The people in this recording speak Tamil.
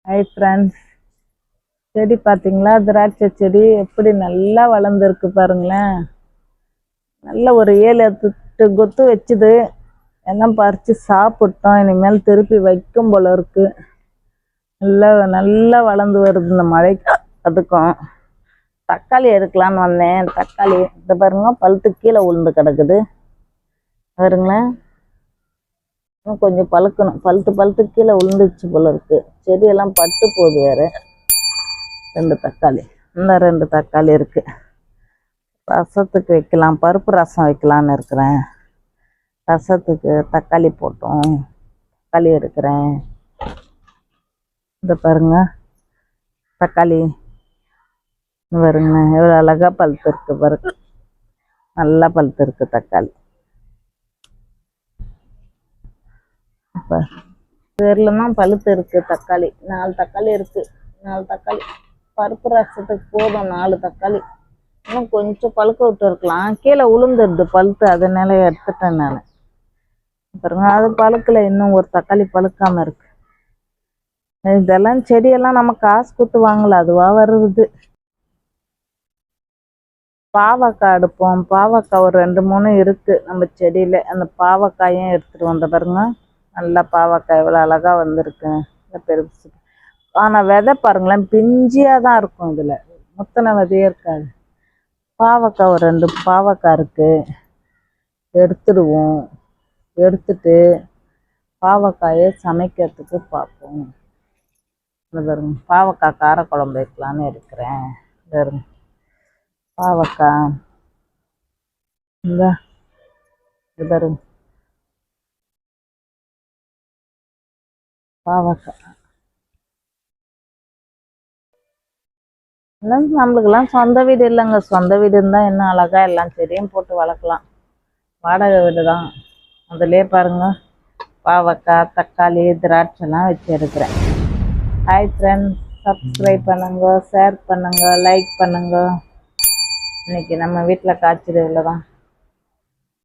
ஹாய் ஃப்ரெண்ட்ஸ், செடி பார்த்தீங்களா? திராட்சை செடி எப்படி நல்லா வளர்ந்துருக்கு பாருங்களேன். நல்ல ஒரு 7-8 கொத்து வச்சுது. எல்லாம் பறித்து சாப்பிட்டோம். இனிமேல் திருப்பி வைக்கும் போல இருக்கு. நல்லா நல்லா வளர்ந்து வருது இந்த மழைக்கு. அதுக்கும் தக்காளி எடுக்கலான்னு வந்தேன். தக்காளி இந்த பாருங்க, பழுத்து கீழே உளுந்து கிடக்குது பாருங்களேன். இன்னும் கொஞ்சம் பழுக்கணும். பழுத்து கீழே உளுந்துச்சு போல இருக்கு. செடியெல்லாம் பட்டு போகுது. வேற 2 தக்காளி, இந்த 2 தக்காளி இருக்கு. ரசத்துக்கு வைக்கலாம், பருப்பு ரசம் வைக்கலான்னு இருக்கிறேன். ரசத்துக்கு தக்காளி போட்டோம். தக்காளி எடுக்கிறேன். இந்த பாருங்க தக்காளி பாருங்க, எவ்வளோ அழகா பழுத்து இருக்கு பாருங்க. நல்லா பழுத்து இருக்கு தக்காளி. பேர்ல தான் பழுத்து இருக்கு தக்காளி. 4 தக்காளி இருக்கு. 4 தக்காளி பருப்பு ரசத்துக்கு போதும். 4 தக்காளி. இன்னும் கொஞ்சம் பழுக்க விட்டு இருக்கலாம். கீழே உளுந்துடுது பழுத்து, அதனால எடுத்துட்டேன் நான். பாருங்க, அது பழுக்கல. இன்னும் ஒரு தக்காளி பழுக்காம இருக்கு. இதெல்லாம் செடியெல்லாம் நம்ம காசு கொடுத்து வாங்கல, அதுவா வருது. பாவக்காய் எடுப்போம். பாவக்காய் ஒரு 2-3 இருக்கு நம்ம செடியில. அந்த பாவக்காயும் எடுத்துட்டு வந்த பாருங்க. நல்லா பாவக்காய் எவ்வளோ அழகா வந்திருக்கு. பெருசு. ஆனால் விதை பாருங்களேன், பிஞ்சியாக தான் இருக்கும். இதில் முத்தனை விதையே இருக்காது. பாவக்காய் ஒரு 2 பாவக்காய் இருக்கு. எடுத்துடுவோம். எடுத்துட்டு பாவக்காயை சமைக்கிறதுக்கு பார்ப்போம். பாருங்க, பாவக்காய் காரக்குழம்பு வைக்கலான்னு இருக்கிறேன். பாருங்க பாவக்காய். இந்த பாருங்க பாவக்காய். நம்மளுக்கெல்லாம் சொந்த வீடு இல்லைங்க. சொந்த வீடு இருந்தால் இன்னும் அழகா எல்லாம் செடியும் போட்டு வளர்க்கலாம். வாடகை வீடு தான். அதுலேயே பாருங்க, பாவக்காய், தக்காளி, திராட்சைலாம் வச்சு எடுக்கிறேன். ஹாய் ஃப்ரெண்ட்ஸ், சப்ஸ்கிரைப் பண்ணுங்க, ஷேர் பண்ணுங்க, லைக் பண்ணுங்க. இன்னைக்கு நம்ம வீட்டில் காய்ச்சது இவ்வளோதான்.